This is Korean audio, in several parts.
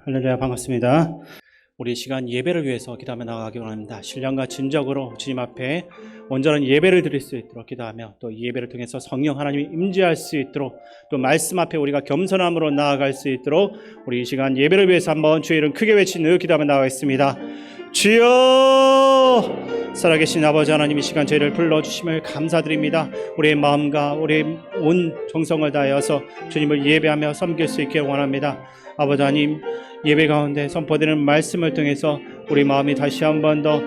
할렐루야, 반갑습니다. 우리 시간 예배를 위해서 기도하며 나아가기 원합니다. 신령과 진정으로 주님 앞에 온전한 예배를 드릴 수 있도록 기도하며 또 이 예배를 통해서 성령 하나님이 임재할 수 있도록 또 말씀 앞에 우리가 겸손함으로 나아갈 수 있도록 우리 이 시간 예배를 위해서 한번 주의 이름 크게 외치는 기도하며 나아가겠습니다. 주여! 살아계신 아버지 하나님, 이 시간 저희를 불러주심을 감사드립니다. 우리의 마음과 우리의 온 정성을 다하여서 주님을 예배하며 섬길 수 있게 원합니다. 아버지 하나님, 예배 가운데 선포되는 말씀을 통해서 우리 마음이 다시 한 번 더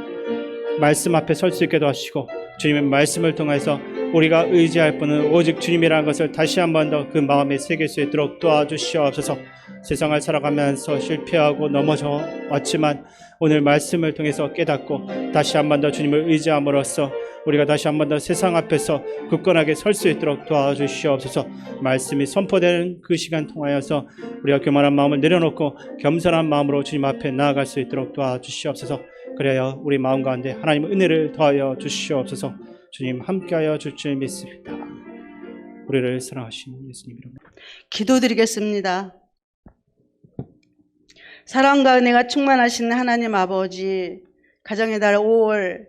말씀 앞에 설 수 있게 도와주시고, 주님의 말씀을 통해서 우리가 의지할 분은 오직 주님이라는 것을 다시 한 번 더 그 마음에 새길 수 있도록 도와주시옵소서. 세상을 살아가면서 실패하고 넘어져 왔지만 오늘 말씀을 통해서 깨닫고 다시 한 번 더 주님을 의지함으로써 우리가 다시 한 번 더 세상 앞에서 굳건하게 설 수 있도록 도와주시옵소서. 말씀이 선포되는 그 시간 통하여서 우리가 교만한 마음을 내려놓고 겸손한 마음으로 주님 앞에 나아갈 수 있도록 도와주시옵소서. 그래야 우리 마음 가운데 하나님의 은혜를 더하여 주시옵소서. 주님 함께하여 줄 줄 믿습니다. 우리를 사랑하시는 예수님 이름으로 기도드리겠습니다. 사랑과 은혜가 충만하신 하나님 아버지, 가정의 달 5월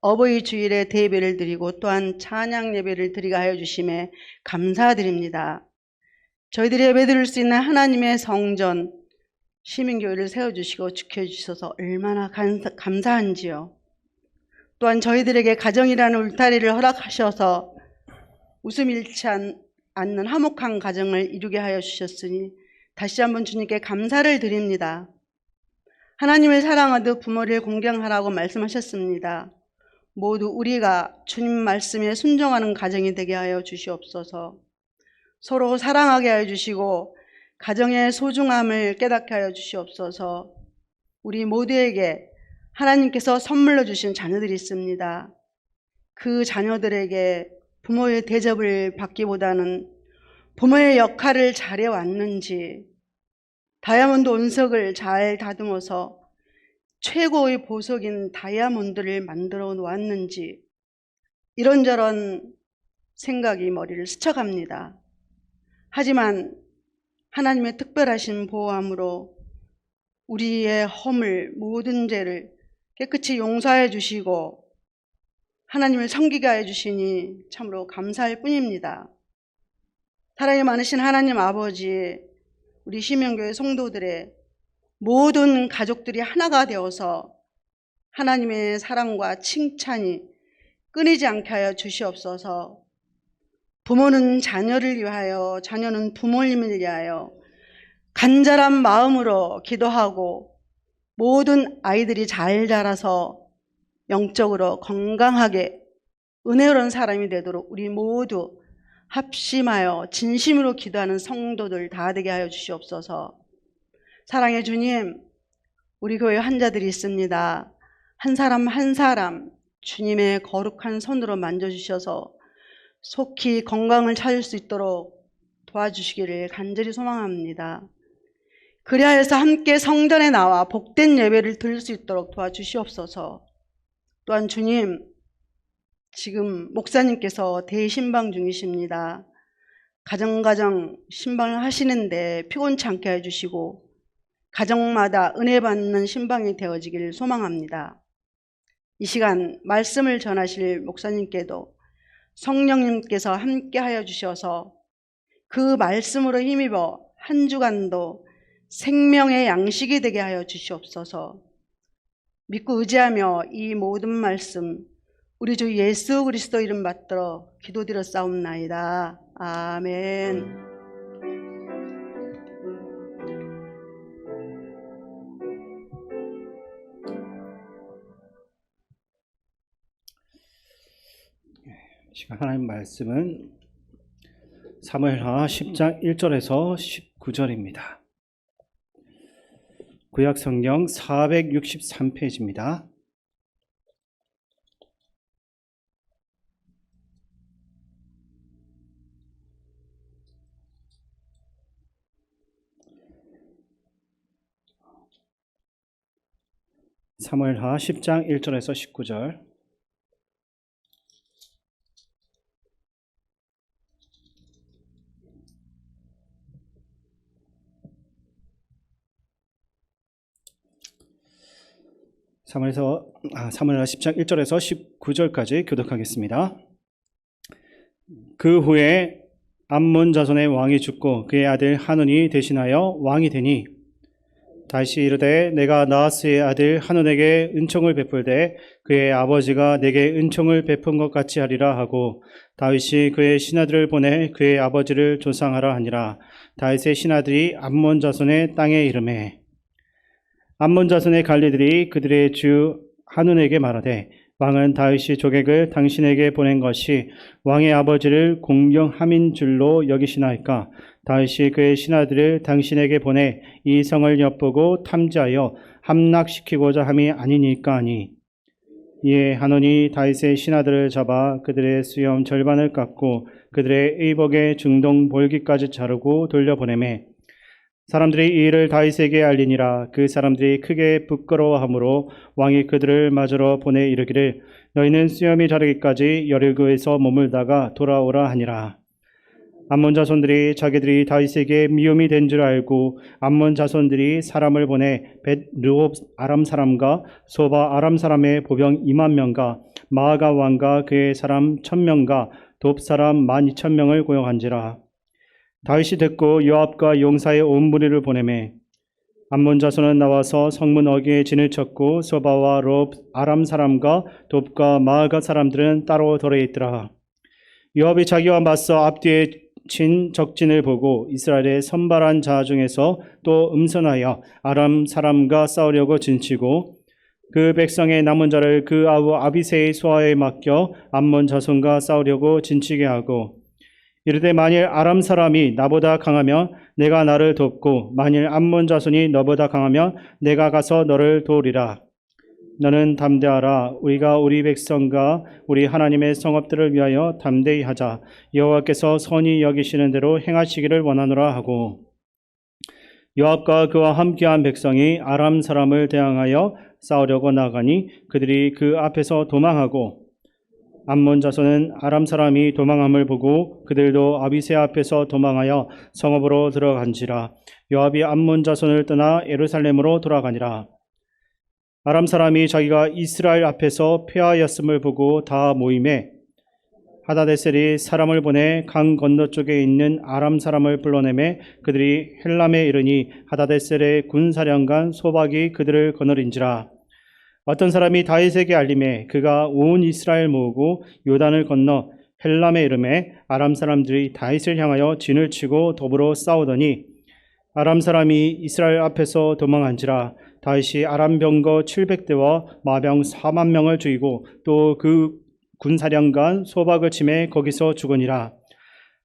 어버이 주일에 대예배를 드리고 또한 찬양 예배를 드리게 하여 주심에 감사드립니다. 저희들이 예배 드릴 수 있는 하나님의 성전 시민교회를 세워주시고 지켜주셔서 얼마나 감사한지요. 또한 저희들에게 가정이라는 울타리를 허락하셔서 웃음 잃지 않는 화목한 가정을 이루게 하여 주셨으니 다시 한번 주님께 감사를 드립니다. 하나님을 사랑하듯 부모를 공경하라고 말씀하셨습니다. 모두 우리가 주님 말씀에 순종하는 가정이 되게 하여 주시옵소서. 서로 사랑하게 하여 주시고 가정의 소중함을 깨닫게 하여 주시옵소서. 우리 모두에게 하나님께서 선물로 주신 자녀들이 있습니다. 그 자녀들에게 부모의 대접을 받기보다는 부모의 역할을 잘해왔는지, 다이아몬드 운석을 잘 다듬어서 최고의 보석인 다이아몬드를 만들어 놓았는지 이런저런 생각이 머리를 스쳐갑니다. 하지만 하나님의 특별하신 보호함으로 우리의 허물, 모든 죄를 깨끗이 용서해 주시고 하나님을 섬기게 해 주시니 참으로 감사할 뿐입니다. 사랑이 많으신 하나님 아버지, 우리 시민교회 성도들의 모든 가족들이 하나가 되어서 하나님의 사랑과 칭찬이 끊이지 않게 하여 주시옵소서. 부모는 자녀를 위하여, 자녀는 부모님을 위하여 간절한 마음으로 기도하고 모든 아이들이 잘 자라서 영적으로 건강하게 은혜로운 사람이 되도록 우리 모두 합심하여 진심으로 기도하는 성도들 다 되게 하여 주시옵소서. 사랑의 주님, 우리 교회 환자들이 있습니다. 한 사람 한 사람 주님의 거룩한 손으로 만져주셔서 속히 건강을 찾을 수 있도록 도와주시기를 간절히 소망합니다. 그리하여서 함께 성전에 나와 복된 예배를 드릴 수 있도록 도와주시옵소서. 또한 주님, 지금 목사님께서 대신방 중이십니다. 가정 신방을 하시는데 피곤치 않게 해주시고 가정마다 은혜 받는 신방이 되어지길 소망합니다. 이 시간 말씀을 전하실 목사님께도 성령님께서 함께 하여 주셔서 그 말씀으로 힘입어 한 주간도 생명의 양식이 되게 하여 주시옵소서. 믿고 의지하며 이 모든 말씀 우리 주 예수 그리스도 이름 받들어 기도드렸사옵나이다. 아멘. 시간 하나님 말씀은 사무엘하 10장 1절에서 19절입니다. 구약 성경 463페이지입니다. 사무엘하 10장 1절에서 19절. 사무엘하 10장 1절에서 19절까지 교독하겠습니다. 그 후에 암몬 자손의 왕이 죽고 그의 아들 한운이 대신하여 왕이 되니 다시 이르되 내가 나하스의 아들 한운에게 은총을 베풀되 그의 아버지가 내게 은총을 베푼 것 같이 하리라 하고 다윗이 그의 신하들을 보내 그의 아버지를 조상하라 하니라. 다윗의 신하들이 암몬 자손의 땅에 이르매 암몬 자손의 관리들이 그들의 주 한운에게 말하되 왕은 다윗이 조객을 당신에게 보낸 것이 왕의 아버지를 공경함인 줄로 여기시나이까? 다윗이 그의 신하들을 당신에게 보내 이 성을 엿보고 탐지하여 함락시키고자 함이 아니니까 하니. 이에 한온이 다윗의 신하들을 잡아 그들의 수염 절반을 깎고 그들의 의복의 중동 볼기까지 자르고 돌려보내매 사람들이 이 일을 다윗에게 알리니라. 그 사람들이 크게 부끄러워하므로 왕이 그들을 맞으러 보내 이르기를 너희는 수염이 자르기까지 여리고에서 머물다가 돌아오라 하니라. 암몬 자손들이 자기들이 다윗에게 미움이 된 줄 알고 암몬 자손들이 사람을 보내 벳르홉 아람 사람과 소바 아람 사람의 보병 2만 명과 마아가 왕과 그의 사람 1,000명과 돕 사람 12,000명을 고용한지라. 다윗이 듣고 요압과 용사의 온 무리를 보내매 암몬 자손은 나와서 성문 어귀에 진을 쳤고 소바와 롭 아람 사람과 돕과 마아가 사람들은 따로 덜에 있더라. 요압이 자기와 맞서 앞뒤에 친 적진을 보고 이스라엘의 선발한 자 중에서 또 음선하여 아람 사람과 싸우려고 진치고 그 백성의 남은 자를 그 아우 아비새의 소아에 맡겨 암몬 자손과 싸우려고 진치게 하고 이르되 만일 아람 사람이 나보다 강하면 내가 나를 돕고 만일 암몬 자손이 너보다 강하면 내가 가서 너를 도우리라. 너는 담대하라. 우리가 우리 백성과 우리 하나님의 성읍들을 위하여 담대히 하자. 여호와께서 선히 여기시는 대로 행하시기를 원하노라 하고 요압과 그와 함께한 백성이 아람 사람을 대항하여 싸우려고 나가니 그들이 그 앞에서 도망하고 암몬 자손은 아람 사람이 도망함을 보고 그들도 아비새 앞에서 도망하여 성읍으로 들어간지라. 요압이 암몬 자손을 떠나 예루살렘으로 돌아가니라. 아람 사람이 자기가 이스라엘 앞에서 패하였음을 보고 다 모임에 하다데셀이 사람을 보내 강 건너쪽에 있는 아람 사람을 불러내매 그들이 헬람에 이르니 하다데셀의 군사령관 소박이 그들을 거느린지라. 어떤 사람이 다윗에게 알림해 그가 온 이스라엘 모으고 요단을 건너 헬람에 이르매 아람 사람들이 다윗을 향하여 진을 치고 더불어 싸우더니 아람 사람이 이스라엘 앞에서 도망한지라. 다윗이 아람 병거 700대와 마병 4만 명을 죽이고 또 그 군사령관 소박을 치매 거기서 죽으니라.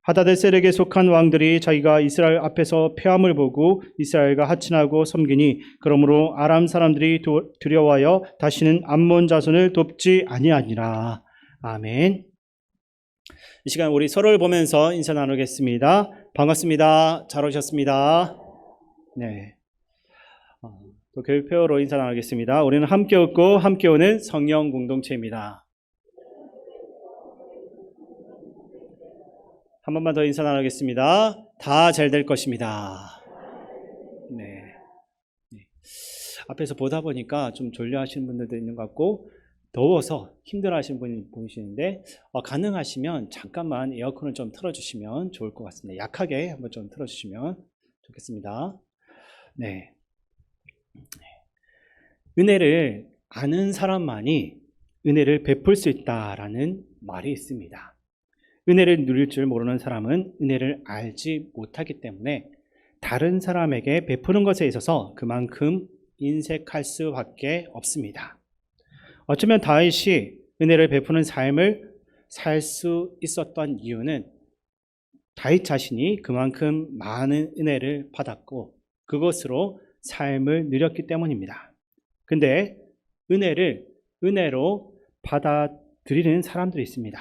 하다데셀에게 속한 왕들이 자기가 이스라엘 앞에서 패함을 보고 이스라엘과 하친하고 섬기니 그러므로 아람 사람들이 두려워하여 다시는 암몬 자손을 돕지 아니하니라. 아멘. 이 시간 우리 서로를 보면서 인사 나누겠습니다. 반갑습니다. 잘 오셨습니다. 네. 또 교육표로 인사 나누겠습니다. 우리는 함께 웃고 함께 오는 성령 공동체입니다. 한 번만 더 인사 나누겠습니다. 다 잘 될 것입니다. 네. 앞에서 보다 보니까 좀 졸려 하시는 분들도 있는 것 같고 더워서 힘들어 하시는 분이 보이시는데 가능하시면 잠깐만 에어컨을 좀 틀어주시면 좋을 것 같습니다. 약하게 한번 좀 틀어주시면 좋겠습니다. 네. 은혜를 아는 사람만이 은혜를 베풀 수 있다라는 말이 있습니다. 은혜를 누릴 줄 모르는 사람은 은혜를 알지 못하기 때문에 다른 사람에게 베푸는 것에 있어서 그만큼 인색할 수밖에 없습니다. 어쩌면 다윗이 은혜를 베푸는 삶을 살 수 있었던 이유는 다윗 자신이 그만큼 많은 은혜를 받았고 그것으로 삶을 누렸기 때문입니다. 근데 은혜를 은혜로 받아들이는 사람들이 있습니다.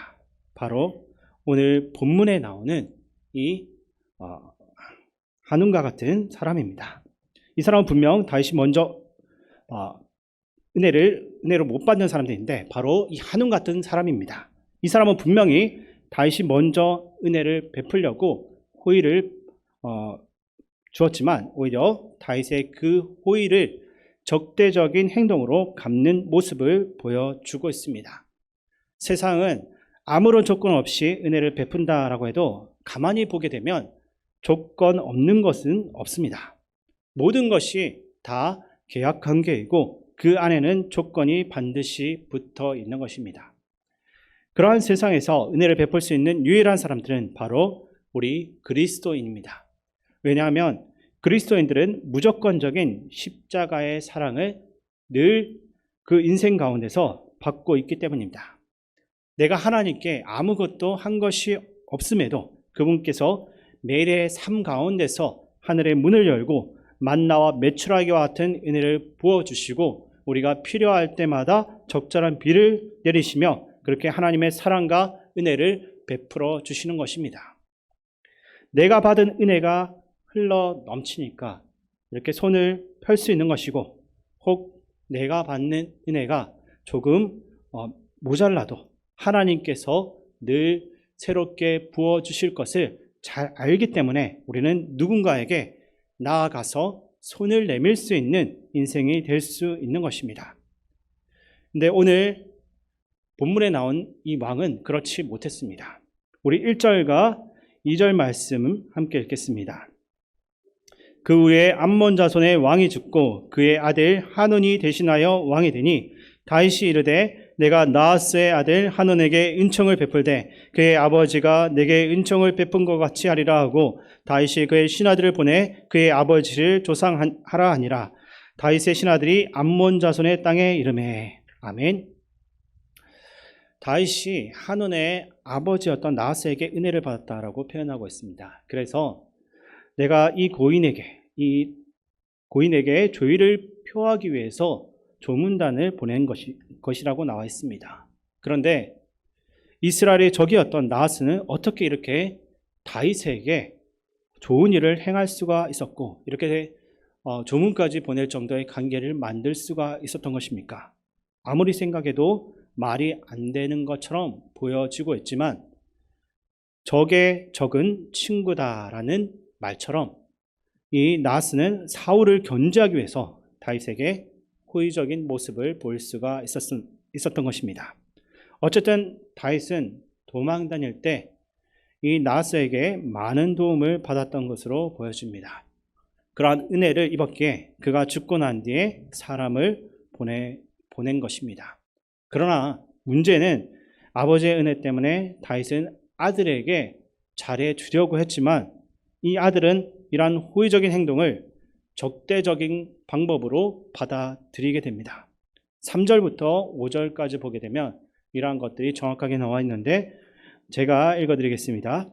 바로 오늘 본문에 나오는 이 한운과 같은 사람입니다. 이 사람은 분명 다윗이 먼저 은혜로 못 받는 사람들인데 바로 이 한운 같은 사람입니다. 이 사람은 분명히 다윗이 먼저 은혜를 베풀려고 호의를 주었지만 오히려 다윗의 그 호의를 적대적인 행동으로 갚는 모습을 보여주고 있습니다. 세상은 아무런 조건 없이 은혜를 베푼다라고 해도 가만히 보게 되면 조건 없는 것은 없습니다. 모든 것이 다 계약 관계이고 그 안에는 조건이 반드시 붙어 있는 것입니다. 그러한 세상에서 은혜를 베풀 수 있는 유일한 사람들은 바로 우리 그리스도인입니다. 왜냐하면 그리스도인들은 무조건적인 십자가의 사랑을 늘 그 인생 가운데서 받고 있기 때문입니다. 내가 하나님께 아무것도 한 것이 없음에도 그분께서 매일의 삶 가운데서 하늘의 문을 열고 만나와 메추라기와 같은 은혜를 부어주시고 우리가 필요할 때마다 적절한 비를 내리시며 그렇게 하나님의 사랑과 은혜를 베풀어 주시는 것입니다. 내가 받은 은혜가 흘러 넘치니까 이렇게 손을 펼 수 있는 것이고, 혹 내가 받는 은혜가 조금 모자라도 하나님께서 늘 새롭게 부어주실 것을 잘 알기 때문에 우리는 누군가에게 나아가서 손을 내밀 수 있는 인생이 될 수 있는 것입니다. 근데 오늘 본문에 나온 이 왕은 그렇지 못했습니다. 우리 1절과 2절 말씀 함께 읽겠습니다. 그 후에 암몬 자손의 왕이 죽고 그의 아들 하논이 대신하여 왕이 되니 다윗이 이르되 내가 나하스의 아들 하논에게 은총을 베풀되 그의 아버지가 내게 은총을 베푼 것 같이 하리라 하고 다윗이 그의 신하들을 보내 그의 아버지를 조상하라 하니라. 다윗의 신하들이 암몬 자손의 땅에 이르매. 아멘. 다윗이 하논의 아버지였던 나하스에게 은혜를 받았다라고 표현하고 있습니다. 그래서 내가 이 고인에게 조의를 표하기 위해서 조문단을 보낸 것이라고 나와 있습니다. 그런데 이스라엘의 적이었던 나하스는 어떻게 이렇게 다윗에게 좋은 일을 행할 수가 있었고 이렇게 조문까지 보낼 정도의 관계를 만들 수가 있었던 것입니까? 아무리 생각해도 말이 안 되는 것처럼 보여지고 있지만 적의 적은 친구다라는 말처럼 이 나하스는 사울을 견제하기 위해서 다윗에게 호의적인 모습을 보일 수가 있었던 것입니다. 어쨌든 다윗은 도망 다닐 때 이 나하스에게 많은 도움을 받았던 것으로 보여집니다. 그러한 은혜를 입었기에 그가 죽고 난 뒤에 사람을 보낸 것입니다. 그러나 문제는 아버지의 은혜 때문에 다윗은 아들에게 잘해 주려고 했지만 이 아들은 이러한 호의적인 행동을 적대적인 방법으로 받아들이게 됩니다. 3절부터 5절까지 보게 되면 이러한 것들이 정확하게 나와 있는데 제가 읽어드리겠습니다.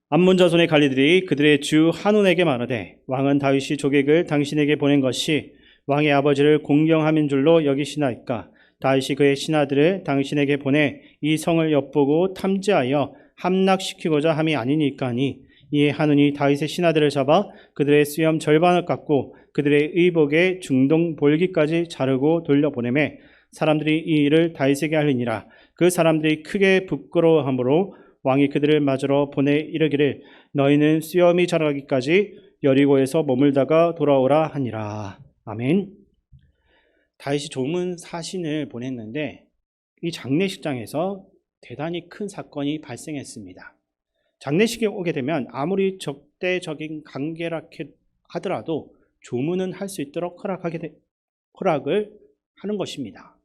암몬 자손의 관리들이 그들의 주 하논에게 말하되 왕은 다윗이 조객을 당신에게 보낸 것이 왕의 아버지를 공경함인 줄로 여기시나이까. 다윗이 그의 신하들을 당신에게 보내 이 성을 엿보고 탐지하여 함락시키고자 함이 아니니까니. 이에 하논이 다윗의 신하들을 잡아 그들의 수염 절반을 깎고 그들의 의복의 중동 볼기까지 자르고 돌려보내매 사람들이 이 일을 다윗에게 알리니라. 그 사람들이 크게 부끄러워하므로 왕이 그들을 맞으러 보내 이르기를 너희는 수염이 자라기까지 여리고에서 머물다가 돌아오라 하니라. 아멘. 다윗이 조문 사신을 보냈는데 이 장례식장에서 대단히 큰 사건이 발생했습니다. 장례식에 오게 되면 아무리 적대적인 관계라 하더라도 조문은 할 수 있도록 허락을 하는 것입니다.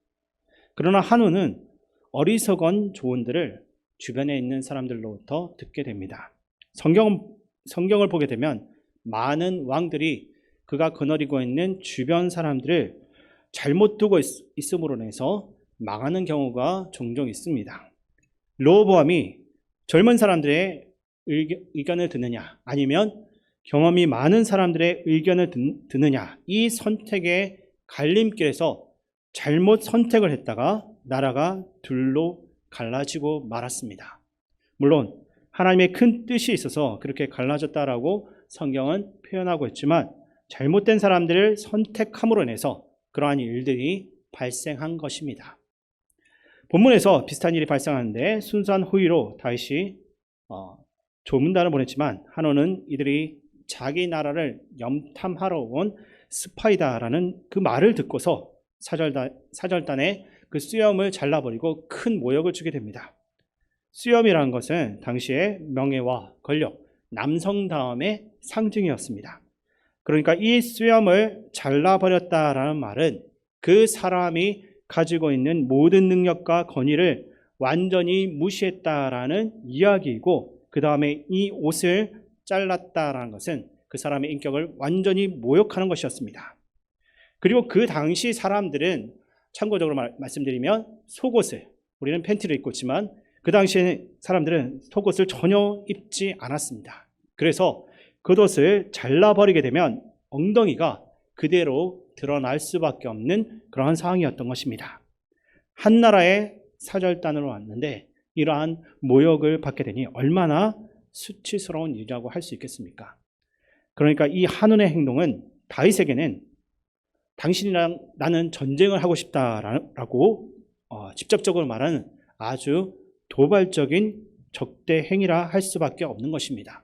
그러나 한우는 어리석은 조언들을 주변에 있는 사람들로부터 듣게 됩니다. 성경을 보게 되면 많은 왕들이 그가 거느리고 있는 주변 사람들을 잘못 두고 있음으로 인해서 망하는 경우가 종종 있습니다. 르호보암이 젊은 사람들의 의견을 듣느냐 아니면 경험이 많은 사람들의 의견을 듣느냐, 이 선택의 갈림길에서 잘못 선택을 했다가 나라가 둘로 갈라지고 말았습니다. 물론 하나님의 큰 뜻이 있어서 그렇게 갈라졌다라고 성경은 표현하고 있지만 잘못된 사람들을 선택함으로 인해서 그러한 일들이 발생한 것입니다. 본문에서 비슷한 일이 발생하는데 순수한 호의로 다윗이 조문단을 보냈지만 한온은 이들이 자기 나라를 염탐하러 온 스파이다라는 그 말을 듣고서 사절단에 그 수염을 잘라버리고 큰 모욕을 주게 됩니다. 수염이라는 것은 당시의 명예와 권력, 남성다움의 상징이었습니다. 그러니까 이 수염을 잘라버렸다라는 말은 그 사람이 가지고 있는 모든 능력과 권위를 완전히 무시했다라는 이야기이고, 그 다음에 이 옷을 잘랐다라는 것은 그 사람의 인격을 완전히 모욕하는 것이었습니다. 그리고 그 당시 사람들은 참고적으로 말씀드리면 속옷을, 우리는 팬티를 입고 있지만 그 당시에 사람들은 속옷을 전혀 입지 않았습니다. 그래서 겉옷을 잘라버리게 되면 엉덩이가 그대로 드러날 수밖에 없는 그러한 상황이었던 것입니다. 한 나라의 사절단으로 왔는데 이러한 모욕을 받게 되니 얼마나 수치스러운 일이라고 할 수 있겠습니까? 그러니까 이 한운의 행동은 다윗에게는 당신이랑 나는 전쟁을 하고 싶다라고 직접적으로 말하는 아주 도발적인 적대 행위라 할 수밖에 없는 것입니다.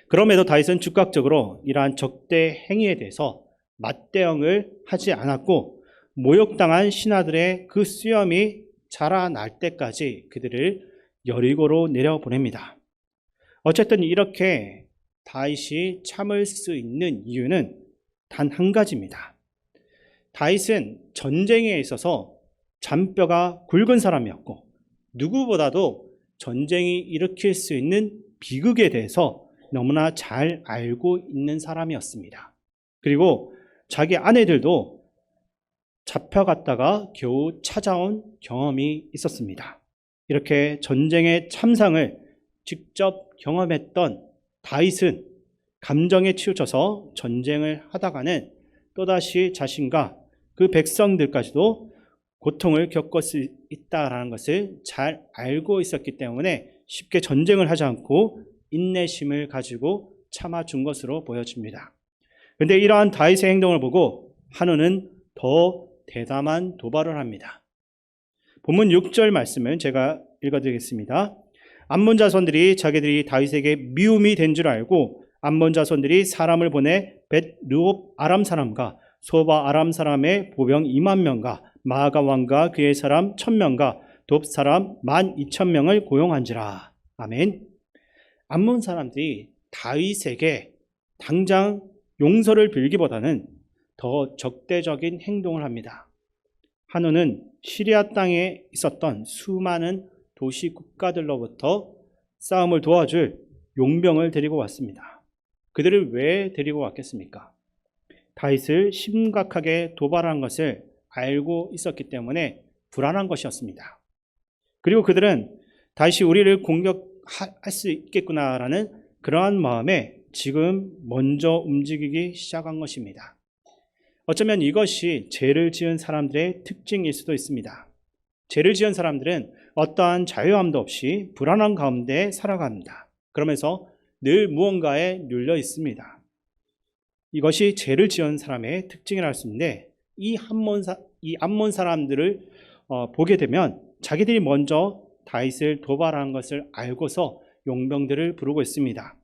그럼에도 다윗은 즉각적으로 이러한 적대 행위에 대해서 맞대응을 하지 않았고, 모욕당한 신하들의 그 수염이 자라날 때까지 그들을 여리고로 내려보냅니다. 어쨌든 이렇게 다윗이 참을 수 있는 이유는 단 한 가지입니다. 다윗은 전쟁에 있어서 잔뼈가 굵은 사람이었고, 누구보다도 전쟁이 일으킬 수 있는 비극에 대해서 너무나 잘 알고 있는 사람이었습니다. 그리고 자기 아내들도 잡혀갔다가 겨우 찾아온 경험이 있었습니다. 이렇게 전쟁의 참상을 직접 경험했던 다윗은 감정에 치우쳐서 전쟁을 하다가는 또다시 자신과 그 백성들까지도 고통을 겪을 수 있다는 것을 잘 알고 있었기 때문에 쉽게 전쟁을 하지 않고 인내심을 가지고 참아준 것으로 보여집니다. 그런데 이러한 다윗의 행동을 보고 한운은 더 대담한 도발을 합니다. 본문 6절 말씀을 제가 읽어드리겠습니다. 암몬 자손들이 자기들이 다윗에게 미움이 된 줄 알고 암몬 자손들이 사람을 보내 벳르홉 아람 사람과 소바 아람 사람의 보병 2만 명과 마아가 왕과 그의 사람 1000명과 돕 사람 12,000명을 고용한지라. 아멘. 암몬 사람들이 다윗에게 당장 용서를 빌기보다는 더 적대적인 행동을 합니다. 한운은 시리아 땅에 있었던 수많은 도시 국가들로부터 싸움을 도와줄 용병을 데리고 왔습니다. 그들을 왜 데리고 왔겠습니까? 다윗을 심각하게 도발한 것을 알고 있었기 때문에 불안한 것이었습니다. 그리고 그들은 다윗이 우리를 공격할 수 있겠구나라는 그러한 마음에 지금 먼저 움직이기 시작한 것입니다. 어쩌면 이것이 죄를 지은 사람들의 특징일 수도 있습니다. 죄를 지은 사람들은 어떠한 자유함도 없이 불안한 가운데 살아갑니다. 그러면서 늘 무언가에 눌려 있습니다. 이것이 죄를 지은 사람의 특징이라 할 수 있는데, 이 암몬 사람들을 보게 되면 자기들이 먼저 다윗을 도발한 것을 알고서 용병들을 부르고 있습니다.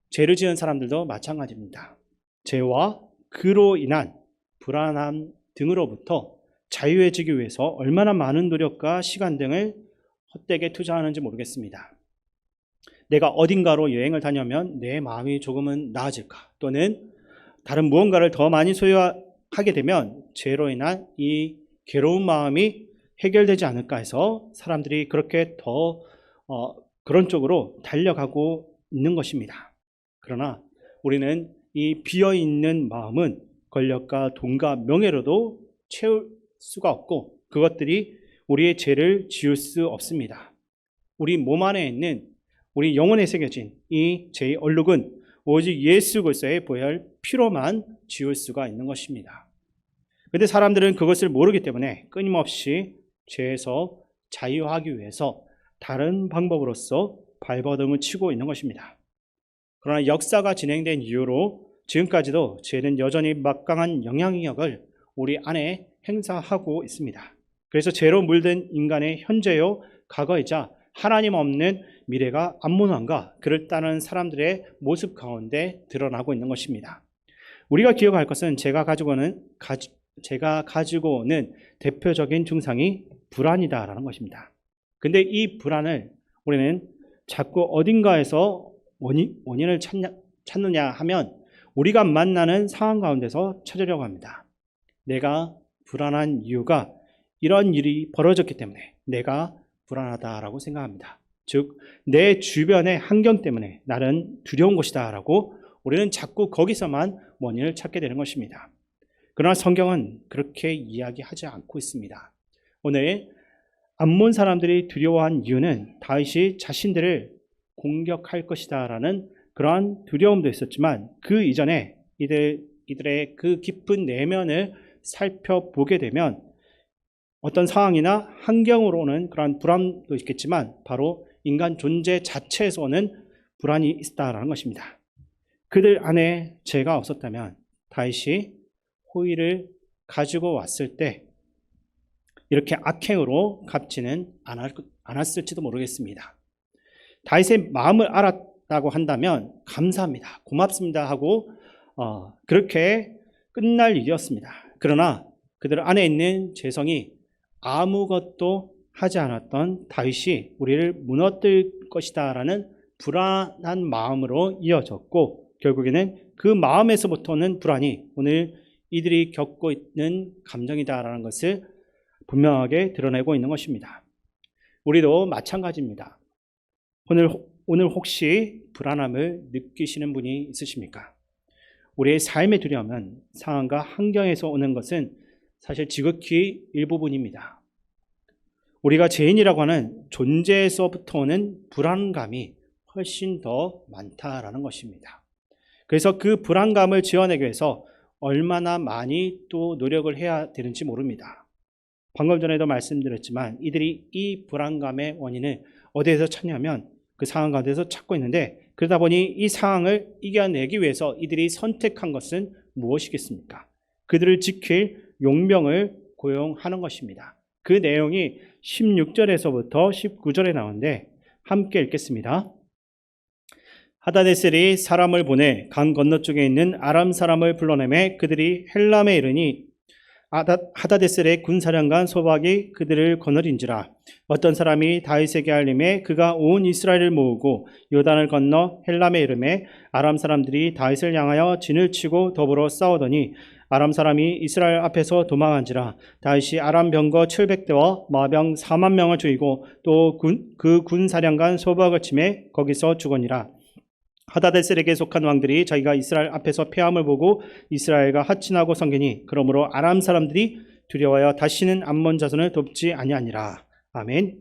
죄를 지은 사람들도 마찬가지입니다. 죄와 그로 인한 불안함 등으로부터 자유해지기 위해서 얼마나 많은 노력과 시간 등을 헛되게 투자하는지 모르겠습니다. 내가 어딘가로 여행을 다녀면 내 마음이 조금은 나아질까, 또는 다른 무언가를 더 많이 소유하게 되면 죄로 인한 이 괴로운 마음이 해결되지 않을까 해서 사람들이 그렇게 더 그런 쪽으로 달려가고 있는 것입니다. 그러나 우리는 이 비어있는 마음은 권력과 돈과 명예로도 채울 수가 없고, 그것들이 우리의 죄를 지울 수 없습니다. 우리 몸 안에 있는, 우리 영혼에 새겨진 이 죄의 얼룩은 오직 예수 그리스도의 보혈 피로만 지울 수가 있는 것입니다. 그런데 사람들은 그것을 모르기 때문에 끊임없이 죄에서 자유하기 위해서 다른 방법으로서 발버둥을 치고 있는 것입니다. 그러나 역사가 진행된 이후로 지금까지도 죄는 여전히 막강한 영향력을 우리 안에 행사하고 있습니다. 그래서 죄로 물든 인간의 현재요 과거이자 하나님 없는 미래가 암몬 왕과 그를 따르는 사람들의 모습 가운데 드러나고 있는 것입니다. 우리가 기억할 것은 제가 가지고 오는 대표적인 증상이 불안이다라는 것입니다. 근데 이 불안을 우리는 자꾸 어딘가에서 원인을 찾느냐 하면 우리가 만나는 상황 가운데서 찾으려고 합니다. 내가 불안한 이유가 이런 일이 벌어졌기 때문에 내가 불안하다라고 생각합니다. 즉, 내 주변의 환경 때문에 나는 두려운 것이다라고 우리는 자꾸 거기서만 원인을 찾게 되는 것입니다. 그러나 성경은 그렇게 이야기하지 않고 있습니다. 오늘 암몬 사람들이 두려워한 이유는 다윗이 자신들을 공격할 것이다라는 그러한 두려움도 있었지만 그 이전에 이들의 그 깊은 내면을 살펴보게 되면 어떤 상황이나 환경으로 오는 그러한 불안도 있겠지만 바로 인간 존재 자체에서 오는 불안이 있다라는 것입니다. 그들 안에 죄가 없었다면 다윗이 호의를 가지고 왔을 때 이렇게 악행으로 갚지는 않았을지도 모르겠습니다. 다윗의 마음을 알았다고 한다면 감사합니다, 고맙습니다 하고 그렇게 끝날 일이었습니다. 그러나 그들 안에 있는 죄성이 아무것도 하지 않았던 다윗이 우리를 무너뜨릴 것이다 라는 불안한 마음으로 이어졌고 결국에는 그 마음에서부터는 불안이 오늘 이들이 겪고 있는 감정이다라는 것을 분명하게 드러내고 있는 것입니다. 우리도 마찬가지입니다. 오늘 혹시 불안함을 느끼시는 분이 있으십니까? 우리의 삶의 두려움은 상황과 환경에서 오는 것은 사실 지극히 일부분입니다. 우리가 죄인이라고 하는 존재에서부터 오는 불안감이 훨씬 더 많다라는 것입니다. 그래서 그 불안감을 지어내기 위해서 얼마나 많이 또 노력을 해야 되는지 모릅니다. 방금 전에도 말씀드렸지만 이들이 이 불안감의 원인을 어디에서 찾냐면 그 상황 가운데서 찾고 있는데 그러다 보니 이 상황을 이겨내기 위해서 이들이 선택한 것은 무엇이겠습니까? 그들을 지킬 용병을 고용하는 것입니다. 그 내용이 16절에서부터 19절에 나오는데 함께 읽겠습니다. 하다데셀이 사람을 보내 강 건너쪽에 있는 아람 사람을 불러내매 그들이 헬람에 이르니 하다데셀의 군사령관 소박이 그들을 거느린지라. 어떤 사람이 다윗에게 알림에 그가 온 이스라엘을 모으고 요단을 건너 헬람에 이르매 아람 사람들이 다윗을 향하여 진을 치고 더불어 싸우더니 아람 사람이 이스라엘 앞에서 도망한지라. 다윗이 아람 병거 700대와 마병 4만 명을 죽이고 또 그 군사령관 소박을 치매 거기서 죽으니라. 하다데셀에게 속한 왕들이 자기가 이스라엘 앞에서 패함을 보고 이스라엘과 하친하고 성기니 그러므로 아람 사람들이 두려워하여 다시는 암몬 자손을 돕지 아니하니라. 아멘.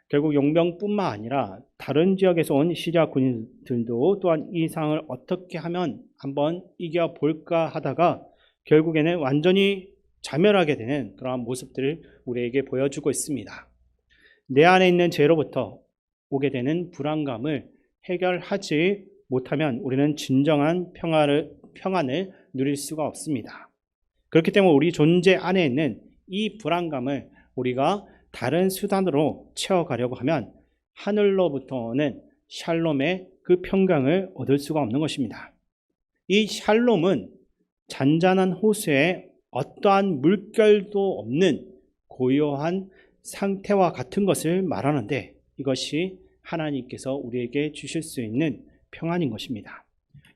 결국 용병뿐만 아니라 다른 지역에서 온 시리아 군인들도 또한 이 상황을 어떻게 하면 한번 이겨볼까 하다가 결국에는 완전히 자멸하게 되는 그러한 모습들을 우리에게 보여주고 있습니다. 내 안에 있는 죄로부터 오게 되는 불안감을 해결하지 못하면 우리는 진정한 평안을 누릴 수가 없습니다. 그렇기 때문에 우리 존재 안에 있는 이 불안감을 우리가 다른 수단으로 채워가려고 하면 하늘로부터 오는 샬롬의 그 평강을 얻을 수가 없는 것입니다. 이 샬롬은 잔잔한 호수에 어떠한 물결도 없는 고요한 상태와 같은 것을 말하는데 이것이 하나님께서 우리에게 주실 수 있는 평안인 것입니다.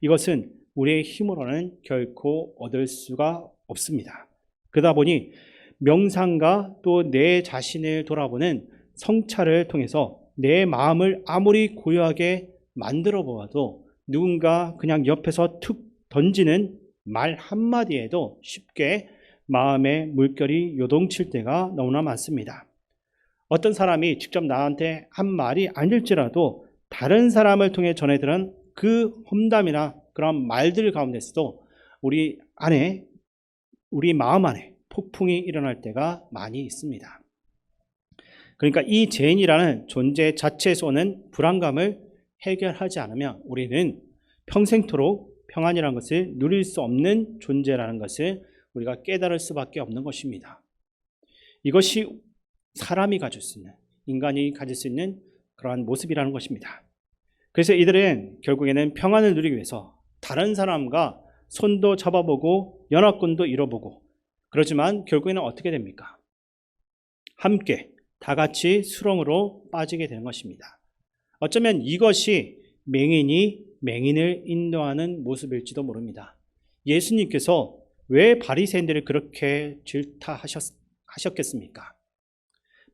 이것은 우리의 힘으로는 결코 얻을 수가 없습니다. 그러다 보니 명상과 또 내 자신을 돌아보는 성찰을 통해서 내 마음을 아무리 고요하게 만들어 보아도 누군가 그냥 옆에서 툭 던지는 말 한마디에도 쉽게 마음의 물결이 요동칠 때가 너무나 많습니다. 어떤 사람이 직접 나한테 한 말이 아닐지라도 다른 사람을 통해 전해 들은 그 험담이나 그런 말들 가운데서도 우리 마음 안에 폭풍이 일어날 때가 많이 있습니다. 그러니까 이 죄인이라는 존재 자체에서 오는 불안감을 해결하지 않으면 우리는 평생토록 평안이라는 것을 누릴 수 없는 존재라는 것을 우리가 깨달을 수밖에 없는 것입니다. 이것이 사람이 가질 수 있는, 인간이 가질 수 있는 그러한 모습이라는 것입니다. 그래서 이들은 결국에는 평안을 누리기 위해서 다른 사람과 손도 잡아보고 연합군도 이뤄보고, 그렇지만 결국에는 어떻게 됩니까? 함께 다 같이 수렁으로 빠지게 되는 것입니다. 어쩌면 이것이 맹인이 맹인을 인도하는 모습일지도 모릅니다. 예수님께서 왜 바리새인들을 그렇게 질타하셨겠습니까?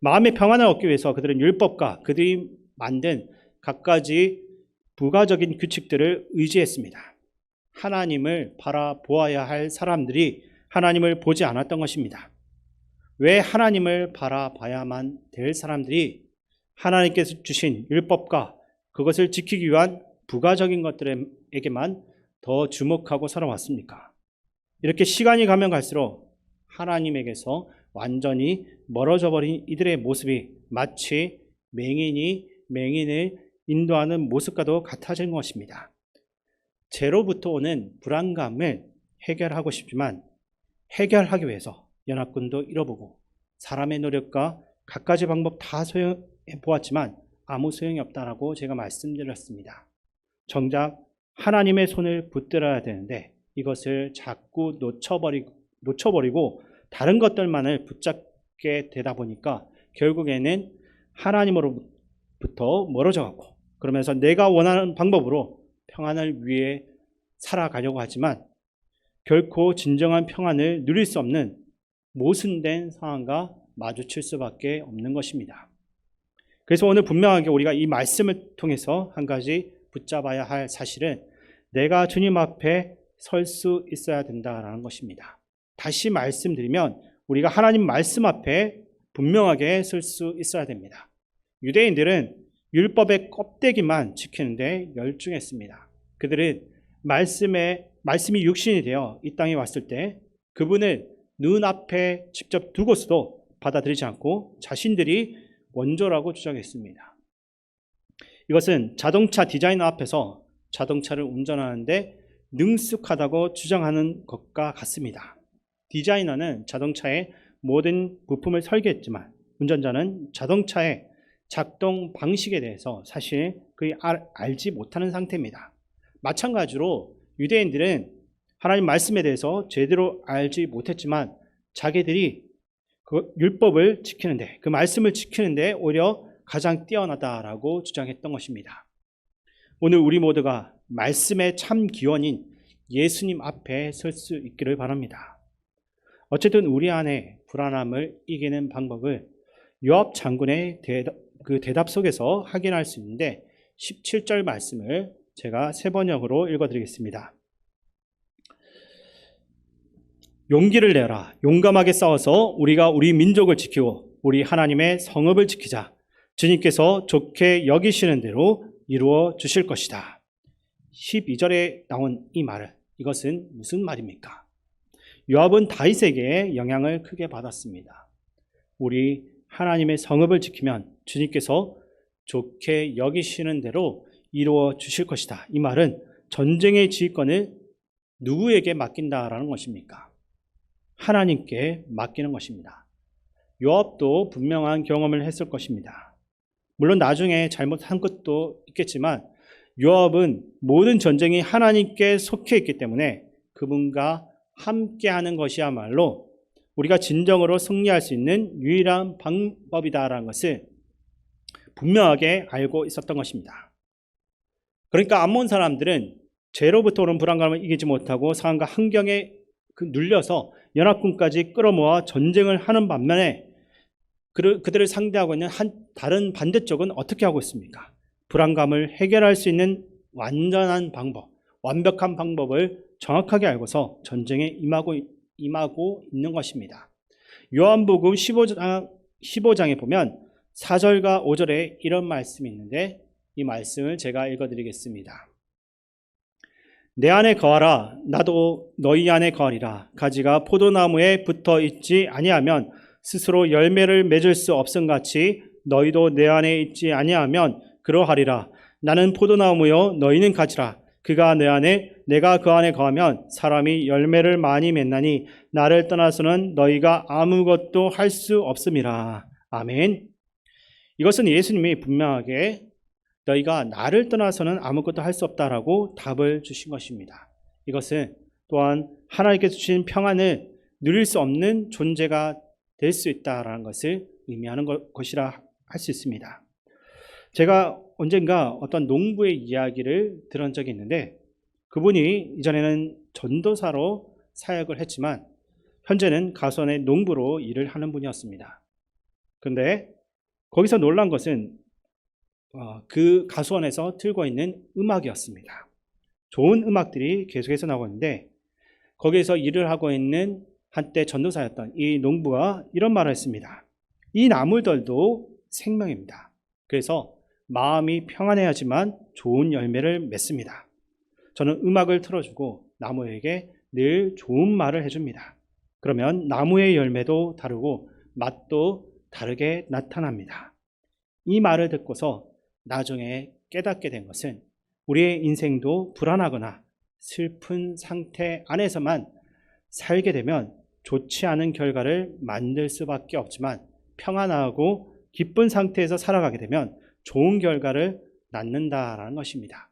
마음의 평안을 얻기 위해서 그들은 율법과 그들이 만든 갖가지 부가적인 규칙들을 의지했습니다. 하나님을 바라보아야 할 사람들이 하나님을 보지 않았던 것입니다. 왜 하나님을 바라봐야만 될 사람들이 하나님께서 주신 율법과 그것을 지키기 위한 부가적인 것들에게만 더 주목하고 살아왔습니까? 이렇게 시간이 가면 갈수록 하나님에게서 완전히 멀어져 버린 이들의 모습이 마치 맹인이 맹인을 인도하는 모습과도 같아진 것입니다. 죄로부터 오는 불안감을 해결하고 싶지만 해결하기 위해서 연합군도 잃어보고 사람의 노력과 갖가지 방법 다 소용해 보았지만 아무 소용이 없다라고 제가 말씀드렸습니다. 정작 하나님의 손을 붙들어야 되는데 이것을 자꾸 놓쳐버리고 다른 것들만을 붙잡게 되다 보니까 결국에는 하나님으로부터 멀어져 가고, 그러면서 내가 원하는 방법으로 평안을 위해 살아가려고 하지만 결코 진정한 평안을 누릴 수 없는 모순된 상황과 마주칠 수밖에 없는 것입니다. 그래서 오늘 분명하게 우리가 이 말씀을 통해서 한 가지 붙잡아야 할 사실은 내가 주님 앞에 설 수 있어야 된다라는 것입니다. 다시 말씀드리면 우리가 하나님 말씀 앞에 분명하게 설 수 있어야 됩니다. 유대인들은 율법의 껍데기만 지키는데 열중했습니다. 그들은 말씀이 육신이 되어 이 땅에 왔을 때 그분을 눈앞에 직접 두고서도 받아들이지 않고 자신들이 원조라고 주장했습니다. 이것은 자동차 디자이너 앞에서 자동차를 운전하는데 능숙하다고 주장하는 것과 같습니다. 디자이너는 자동차의 모든 부품을 설계했지만 운전자는 자동차의 작동 방식에 대해서 사실 거의 알지 못하는 상태입니다. 마찬가지로 유대인들은 하나님 말씀에 대해서 제대로 알지 못했지만 자기들이 그 율법을 지키는데, 그 말씀을 지키는데 오히려 가장 뛰어나다라고 주장했던 것입니다. 오늘 우리 모두가 말씀의 참 기원인 예수님 앞에 설 수 있기를 바랍니다. 어쨌든 우리 안에 불안함을 이기는 방법을 요압 장군의 대답 속에서 확인할 수 있는데 17절 말씀을 제가 세 번역으로 읽어드리겠습니다. 용기를 내라. 용감하게 싸워서 우리가 우리 민족을 지키고 우리 하나님의 성읍을 지키자. 주님께서 좋게 여기시는 대로 이루어 주실 것이다. 12절에 나온 이 말은 이것은 무슨 말입니까? 요압은 다윗에게 영향을 크게 받았습니다. 우리 하나님의 성읍을 지키면 주님께서 좋게 여기시는 대로 이루어 주실 것이다. 이 말은 전쟁의 지휘권을 누구에게 맡긴다라는 것입니까? 하나님께 맡기는 것입니다. 요압도 분명한 경험을 했을 것입니다. 물론 나중에 잘못한 것도 있겠지만 요압은 모든 전쟁이 하나님께 속해 있기 때문에 그분과 함께하는 것이야말로 우리가 진정으로 승리할 수 있는 유일한 방법이다라는 것을 분명하게 알고 있었던 것입니다. 그러니까 암몬 사람들은 죄로부터 오는 불안감을 이기지 못하고 상황과 환경에 눌려서 연합군까지 끌어모아 전쟁을 하는 반면에 그들을 상대하고 있는 다른 반대쪽은 어떻게 하고 있습니까? 불안감을 해결할 수 있는 완전한 방법, 완벽한 방법을 정확하게 알고서 전쟁에 임하고 있는 것입니다. 요한복음 15장에 보면 4절과 5절에 이런 말씀이 있는데 이 말씀을 제가 읽어드리겠습니다. 내 안에 거하라. 나도 너희 안에 거하리라. 가지가 포도나무에 붙어 있지 아니하면 스스로 열매를 맺을 수 없음같이 너희도 내 안에 있지 아니하면 그러하리라. 나는 포도나무요 너희는 가지라. 그가 내 안에 내가 그 안에 거하면 사람이 열매를 많이 맺나니 나를 떠나서는 너희가 아무것도 할 수 없음이라. 아멘. 이것은 예수님이 분명하게 너희가 나를 떠나서는 아무것도 할 수 없다라고 답을 주신 것입니다. 이것은 또한 하나님께서 주신 평안을 누릴 수 없는 존재가 될 수 있다라는 것을 의미하는 것이라 할 수 있습니다. 제가 언젠가 어떤 농부의 이야기를 들은 적이 있는데 그분이 이전에는 전도사로 사역을 했지만 현재는 가수원의 농부로 일을 하는 분이었습니다. 그런데 거기서 놀란 것은 그 가수원에서 틀고 있는 음악이었습니다. 좋은 음악들이 계속해서 나오고 있는데 거기에서 일을 하고 있는 한때 전도사였던 이 농부가 이런 말을 했습니다. 이 나무들도 생명입니다. 그래서 마음이 평안해야지만 좋은 열매를 맺습니다. 저는 음악을 틀어주고 나무에게 늘 좋은 말을 해줍니다. 그러면 나무의 열매도 다르고 맛도 다르게 나타납니다. 이 말을 듣고서 나중에 깨닫게 된 것은 우리의 인생도 불안하거나 슬픈 상태 안에서만 살게 되면 좋지 않은 결과를 만들 수밖에 없지만 평안하고 기쁜 상태에서 살아가게 되면 좋은 결과를 낳는다라는 것입니다.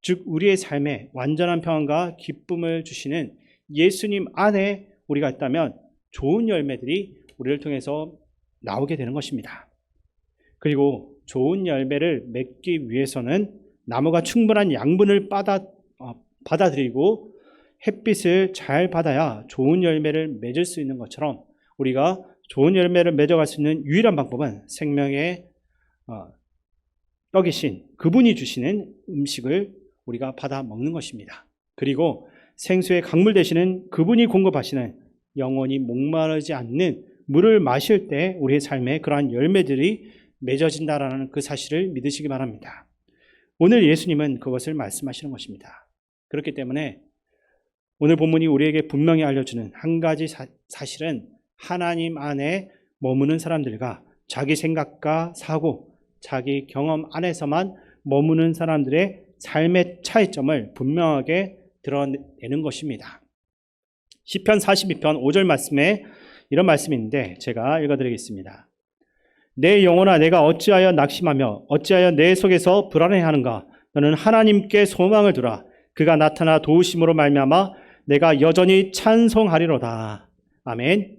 즉 우리의 삶에 완전한 평안과 기쁨을 주시는 예수님 안에 우리가 있다면 좋은 열매들이 우리를 통해서 나오게 되는 것입니다. 그리고 좋은 열매를 맺기 위해서는 나무가 충분한 양분을 받아들이고 햇빛을 잘 받아야 좋은 열매를 맺을 수 있는 것처럼 우리가 좋은 열매를 맺어갈 수 있는 유일한 방법은 생명의 떡이신 그분이 주시는 음식을 우리가 받아 먹는 것입니다. 그리고 생수의 강물 되시는 그분이 공급하시는 영원히 목마르지 않는 물을 마실 때 우리의 삶에 그러한 열매들이 맺어진다라는 그 사실을 믿으시기 바랍니다. 오늘 예수님은 그것을 말씀하시는 것입니다. 그렇기 때문에 오늘 본문이 우리에게 분명히 알려주는 한 가지 사실은 하나님 안에 머무는 사람들과 자기 생각과 사고, 자기 경험 안에서만 머무는 사람들의 삶의 차이점을 분명하게 드러내는 것입니다. 시편 42편 5절 말씀에 이런 말씀이 있는데 제가 읽어드리겠습니다. 내 영혼아 내가 어찌하여 낙심하며 어찌하여 내 속에서 불안해하는가. 너는 하나님께 소망을 두라. 그가 나타나 도우심으로 말미암아 내가 여전히 찬송하리로다. 아멘.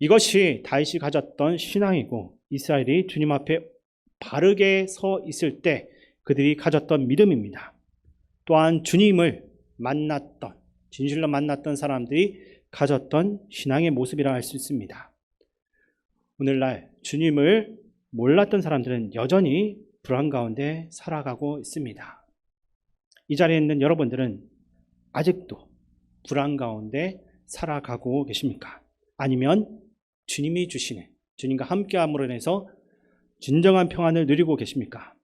이것이 다윗이 가졌던 신앙이고 이스라엘이 주님 앞에 바르게 서 있을 때 그들이 가졌던 믿음입니다. 또한 주님을 만났던 진실로 만났던 사람들이 가졌던 신앙의 모습이라 할 수 있습니다. 오늘날 주님을 몰랐던 사람들은 여전히 불안 가운데 살아가고 있습니다. 이 자리에 있는 여러분들은 아직도 불안 가운데 살아가고 계십니까? 아니면 주님이 주시는 주님과 함께함으로 인해서 진정한 평안을 누리고 계십니까?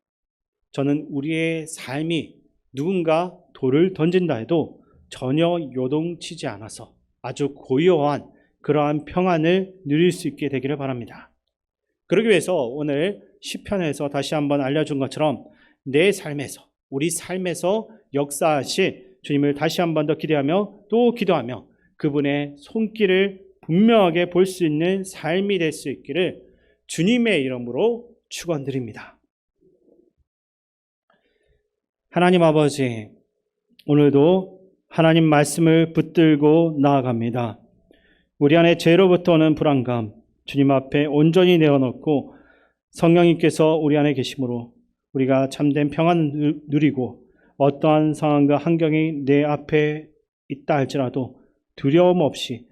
저는 우리의 삶이 누군가 돌을 던진다 해도 전혀 요동치지 않아서 아주 고요한 그러한 평안을 누릴 수 있게 되기를 바랍니다. 그러기 위해서 오늘 시편에서 다시 한번 알려준 것처럼 내 삶에서 우리 삶에서 역사하실 주님을 다시 한번 더 기대하며 또 기도하며 그분의 손길을 분명하게 볼 수 있는 삶이 될 수 있기를 주님의 이름으로 축원드립니다. 하나님 아버지, 오늘도 하나님 말씀을 붙들고 나아갑니다. 우리 안에 죄로부터 오는 불안감 주님 앞에 온전히 내어놓고 성령님께서 우리 안에 계심으로 우리가 참된 평안을 누리고 어떠한 상황과 환경이 내 앞에 있다 할지라도 두려움 없이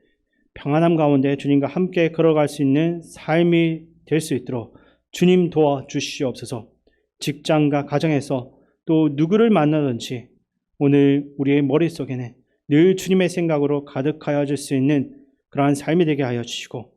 평안함 가운데 주님과 함께 걸어갈 수 있는 삶이 될 수 있도록 주님 도와주시옵소서. 직장과 가정에서 또 누구를 만나든지 오늘 우리의 머릿속에는 늘 주님의 생각으로 가득하여 줄 수 있는 그러한 삶이 되게 하여 주시고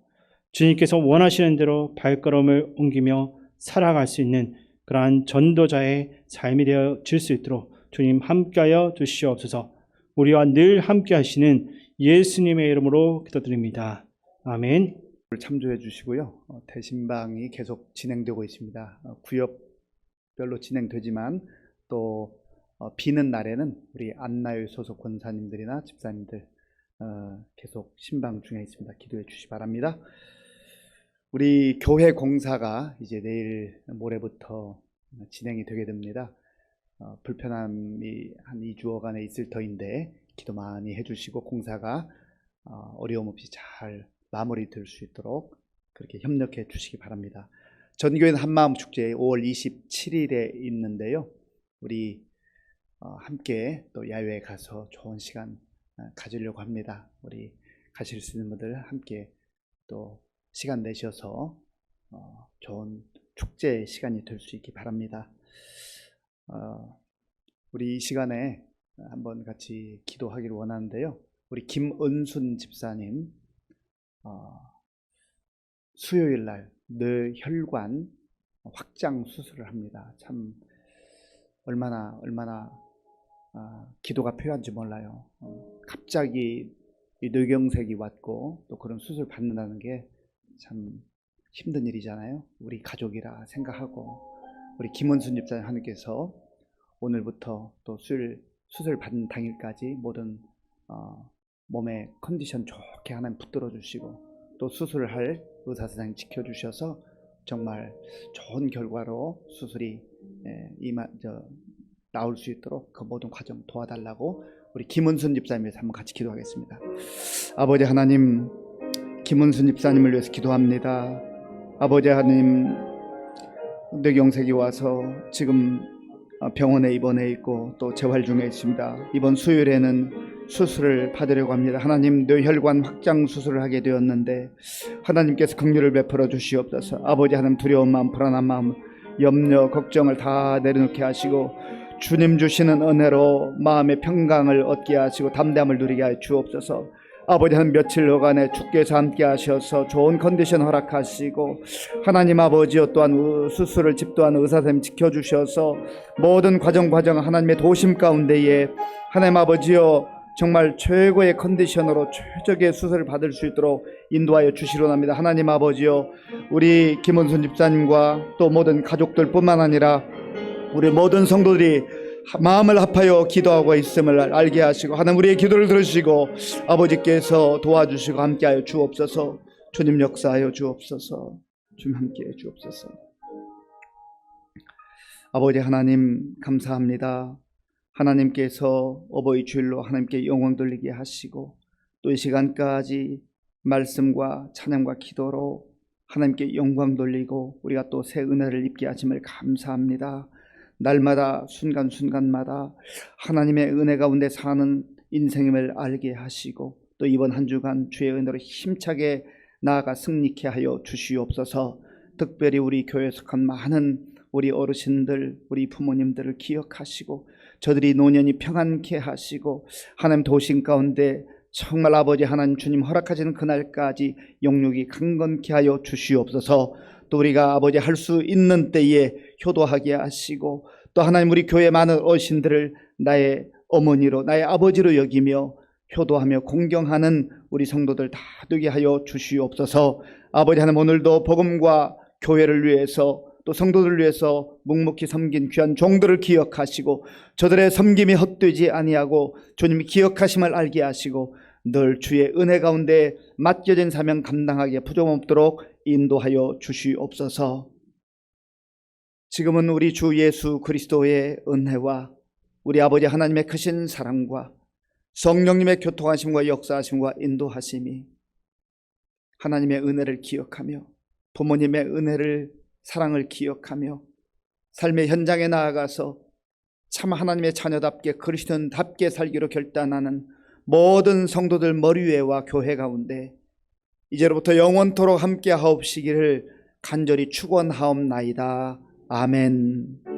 주님께서 원하시는 대로 발걸음을 옮기며 살아갈 수 있는 그러한 전도자의 삶이 되어 줄 수 있도록 주님 함께하여 주시옵소서. 우리와 늘 함께 하시는 예수님의 이름으로 기도드립니다. 아멘. 참조해 주시고요. 대신방이 계속 진행되고 있습니다. 구역별로 진행되지만 또 비는 날에는 우리 안나율 소속 권사님들이나 집사님들 계속 신방 중에 있습니다. 기도해 주시기 바랍니다. 우리 교회 공사가 이제 내일 모레부터 진행이 되게 됩니다. 불편함이 한 2주여간에 있을 터인데 기도 많이 해주시고 공사가 어려움 없이 잘 마무리될 수 있도록 그렇게 협력해 주시기 바랍니다. 전교회는 한마음 축제 5월 27일에 있는데요. 우리 함께 또 야외에 가서 좋은 시간 가지려고 합니다. 우리 가실 수 있는 분들 함께 또 시간 내셔서 좋은 축제 시간이 될 수 있기 바랍니다. 우리 이 시간에 한번 같이 기도하기를 원하는데요. 우리 김은순 집사님 수요일 날 뇌혈관 확장 수술을 합니다. 참 얼마나 기도가 필요한지 몰라요. 갑자기 이 뇌경색이 왔고 또 그런 수술 받는다는 게 참 힘든 일이잖아요. 우리 가족이라 생각하고 우리 김은순 집사님 하나님께서 오늘부터 또 수술 받는 당일까지 모든 몸의 컨디션 좋게 하나님 붙들어 주시고 또 수술을 할 의사 선생님 지켜주셔서 정말 좋은 결과로 수술이 나올 수 있도록 그 모든 과정 도와달라고 우리 김은순 집사님에서 한번 같이 기도하겠습니다. 아버지 하나님, 김은순 집사님을 위해서 기도합니다. 아버지 하나님, 뇌경색이 와서 지금 병원에 입원해 있고 또 재활 중에 있습니다. 이번 수요일에는 수술을 받으려고 합니다. 하나님, 뇌혈관 확장 수술을 하게 되었는데 하나님께서 긍휼을 베풀어 주시옵소서. 아버지 하나님, 두려운 마음, 불안한 마음, 염려, 걱정을 다 내려놓게 하시고 주님 주시는 은혜로 마음의 평강을 얻게 하시고 담대함을 누리게 하여 주옵소서. 아버지 한 며칠여간에 주께서 함께 하셔서 좋은 컨디션 허락하시고 하나님 아버지여 또한 수술을 집도한 의사선생님 지켜주셔서 모든 과정 하나님의 도심 가운데에 하나님 아버지여 정말 최고의 컨디션으로 최적의 수술을 받을 수 있도록 인도하여 주시로납니다. 하나님 아버지여 우리 김은순 집사님과 또 모든 가족들 뿐만 아니라 우리 모든 성도들이 마음을 합하여 기도하고 있음을 알게 하시고 하나님 우리의 기도를 들으시고 아버지께서 도와주시고 함께하여 주옵소서. 주님 역사하여 주옵소서. 주님 함께해 주옵소서. 아버지 하나님 감사합니다. 하나님께서 어버이 주일로 하나님께 영광 돌리게 하시고 또 이 시간까지 말씀과 찬양과 기도로 하나님께 영광 돌리고 우리가 또 새 은혜를 입게 하심을 감사합니다. 날마다 순간순간마다 하나님의 은혜 가운데 사는 인생임을 알게 하시고 또 이번 한 주간 주의 은혜로 힘차게 나아가 승리케 하여 주시옵소서. 특별히 우리 교회에 속한 많은 우리 어르신들, 우리 부모님들을 기억하시고 저들이 노년이 평안케 하시고 하나님 도심 가운데 정말 아버지 하나님 주님 허락하시는 그날까지 영육이 강건케 하여 주시옵소서. 또 우리가 아버지 할 수 있는 때에 효도하게 하시고 또 하나님 우리 교회 많은 어르신들을 나의 어머니로 나의 아버지로 여기며 효도하며 공경하는 우리 성도들 다 되게 하여 주시옵소서. 아버지 하나님 오늘도 복음과 교회를 위해서 또 성도들을 위해서 묵묵히 섬긴 귀한 종들을 기억하시고 저들의 섬김이 헛되지 아니하고 주님이 기억하심을 알게 하시고 늘 주의 은혜 가운데 맡겨진 사명 감당하기에 부족없도록 인도하여 주시옵소서. 지금은 우리 주 예수 그리스도의 은혜와 우리 아버지 하나님의 크신 사랑과 성령님의 교통하심과 역사하심과 인도하심이 하나님의 은혜를 기억하며 부모님의 은혜를 사랑을 기억하며 삶의 현장에 나아가서 참 하나님의 자녀답게 그리스도인답게 살기로 결단하는 모든 성도들 머리 위에와 교회 가운데 이제로부터 영원토록 함께 하옵시기를 간절히 축원하옵나이다. 아멘.